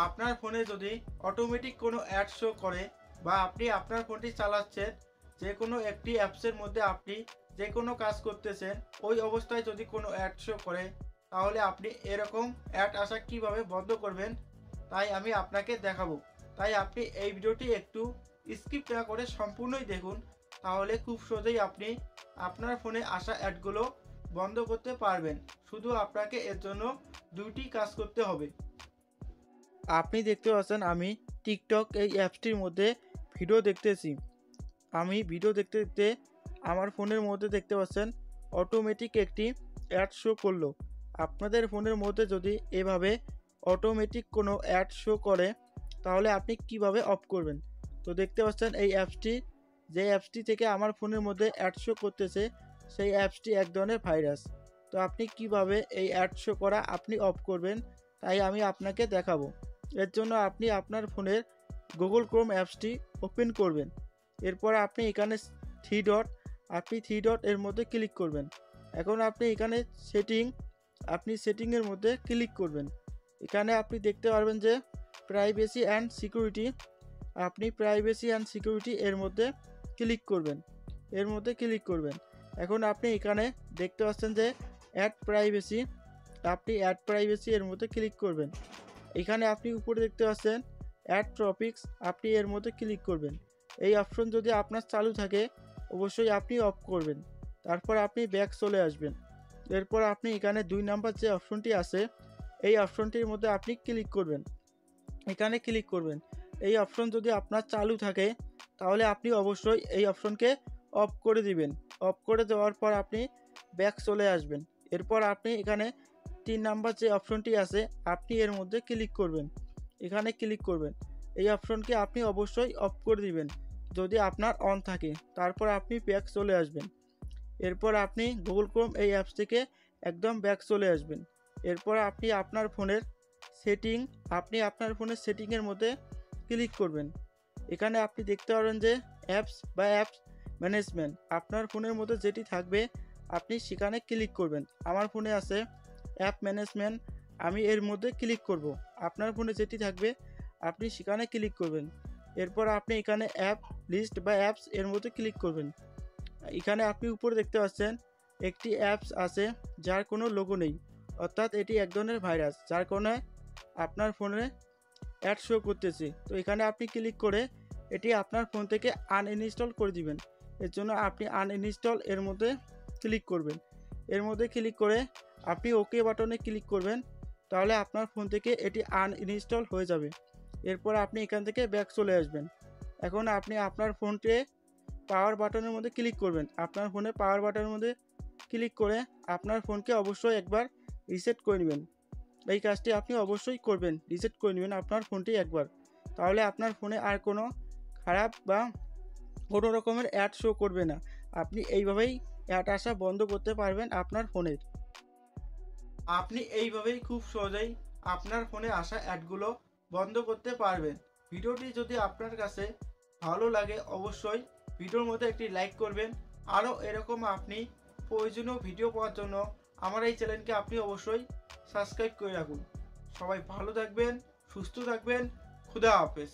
আপনার ফোনে যদি অটোমেটিক কোনো অ্যাড শো করে বা আপনি আপনার ফোনটি চালাচ্ছেন, যে কোনো একটি অ্যাপসের মধ্যে আপনি যে কোনো কাজ করতেছেন, ওই অবস্থায় যদি কোনো অ্যাড শো করে, তাহলে আপনি এরকম অ্যাড আসা কিভাবে বন্ধ করবেন তাই আমি আপনাকে দেখাবো। তাই আপনি এই ভিডিওটি একটু স্কিপ না করে সম্পূর্ণই দেখুন, তাহলে খুব সহজেই আপনি আপনার ফোনে আসা অ্যাডগুলো বন্ধ করতে পারবেন। শুধু আপনাকে এর জন্য দুটি কাজ করতে হবে। আপনি দেখতে পাচ্ছেন আমি টিকটক এই অ্যাপসটির মধ্যে ভিডিও দেখতেছি। আমি ভিডিও দেখতে দেখতে আমার ফোনের মধ্যে দেখতে পাচ্ছেন অটোমেটিক একটি অ্যাড শো করলো। আপনাদের ফোনের মধ্যে যদি এভাবে অটোমেটিক কোনো অ্যাড শো করে, তাহলে আপনি কিভাবে অফ করবেন? তো দেখতে পাচ্ছেন এই অ্যাপসটি, যে অ্যাপসটি থেকে আমার ফোনের মধ্যে অ্যাড শো করতেছে, সেই অ্যাপসটি এক ধরনের ভাইরাস। তো আপনি কিভাবে এই অ্যাড শো করা আপনি অফ করবেন, তাই আমি আপনাকে দেখাবো। এর জন্য আপনি আপনার ফোনের গুগল ক্রোম অ্যাপসটি ওপেন করবেন। এরপর আপনি এখানে থ্রি ডট এর মধ্যে ক্লিক করবেন। এখন আপনি এখানে সেটিংয়ের মধ্যে ক্লিক করবেন। এখানে আপনি দেখতে পারবেন যে প্রাইভেসি অ্যান্ড সিকিউরিটি, আপনি প্রাইভেসি অ্যান্ড সিকিউরিটি এর মধ্যে ক্লিক করবেন। এখন আপনি এখানে দেখতে পাচ্ছেন যে অ্যাড প্রাইভেসি, আপনি অ্যাড প্রাইভেসি এর মধ্যে ক্লিক করবেন। এখানে আপনি উপরে দেখতে পাচ্ছেন অ্যাড টপিকস, আপনি এর মধ্যে ক্লিক করবেন। এই অপশন যদি আপনার চালু থাকে, অবশ্যই আপনি অফ করবেন। তারপর আপনি ব্যাক চলে আসবেন। এরপর আপনি এখানে 2 নাম্বার যে অপশনটি আছে, এই অপশনটির মধ্যে আপনি ক্লিক করবেন। এখানে ক্লিক করবেন। এই অপশন যদি আপনার চালু থাকে, তাহলে আপনি অবশ্যই এই অপশনকে অফ করে দিবেন। অফ করে দেওয়ার পর আপনি ব্যাক চলে আসবেন। এরপর আপনি এখানে 3 নাম্বার যে অপশনটি আছে, আপনি এর মধ্যে ক্লিক করবেন। এখানে ক্লিক করবেন। এই অপশনকে আপনি অবশ্যই অফ করে দিবেন যদি আপনার অন থাকে। তারপর আপনি ব্যাক চলে আসবেন। এরপর আপনি গুগল ক্রোম এই অ্যাপস থেকে একদম ব্যাক চলে আসবেন। এরপর আপনি আপনার ফোনের সেটিংয়ের মধ্যে ক্লিক করবেন। এখানে আপনি দেখতে পারেন যে অ্যাপস ম্যানেজমেন্ট, আপনার ফোনের মধ্যে যেটি থাকবে আপনি সেখানে ক্লিক করবেন। আমার ফোনে আছে অ্যাপ ম্যানেজমেন্ট, আমি এর মধ্যে ক্লিক করব। আপনার ফোনে যেটি থাকবে আপনি সেখানে ক্লিক করবেন। এরপর আপনি এখানে অ্যাপ লিস্ট বা অ্যাপস এর মধ্যে ক্লিক করবেন। এখানে আপনি উপরে দেখতে পাচ্ছেন একটি অ্যাপস আছে যার কোনো লোগো নেই, অর্থাৎ এটি এক ধরনের ভাইরাস, যার কারণে আপনার ফোনে অ্যাড শো করতেছে। তো এখানে আপনি ক্লিক করে এটি আপনার ফোন থেকে আনইনস্টল করে দিবেন। এর জন্য আপনি আনইনস্টল এর মধ্যে ক্লিক করবেন। এর মধ্যে ক্লিক করে আপনি ওকে বাটনে ক্লিক করবেন, তাহলে আপনার ফোন থেকে এটি আনইনস্টল হয়ে যাবে। এরপর আপনি এখান থেকে ব্যাক চলে আসবেন। এখন আপনি আপনার ফোনকে পাওয়ার বাটনের মধ্যে ক্লিক করবেন। আপনার ফোনে পাওয়ার বাটনের মধ্যে ক্লিক করে আপনার ফোনকে অবশ্যই একবার রিসেট করে নেবেন। এই কাজটি আপনি অবশ্যই করবেন, রিসেট করে নেবেন আপনার ফোনটি একবার। তাহলে আপনার ফোনে আর কোনো খারাপ বা কোনো রকমের অ্যাড শো করবে না। আপনি এইভাবেই অ্যাড আসা বন্ধ করতে পারবেন আপনার ফোনের। আপনি এইভাবেই খুব সহজেই আপনার ফোনে আসা অ্যাডগুলো বন্ধ করতে পারবেন। ভিডিওটি যদি আপনার কাছে ভালো লাগে, অবশ্যই ভিডিওর মধ্যে একটি লাইক করবেন। আরও এরকম আপনি প্রয়োজনীয় ভিডিও পাওয়ার জন্য আমার এই চ্যানেলকে আপনি অবশ্যই সাবস্ক্রাইব করে রাখুন। সবাই ভালো থাকবেন, সুস্থ থাকবেন। খুদা হাফেজ।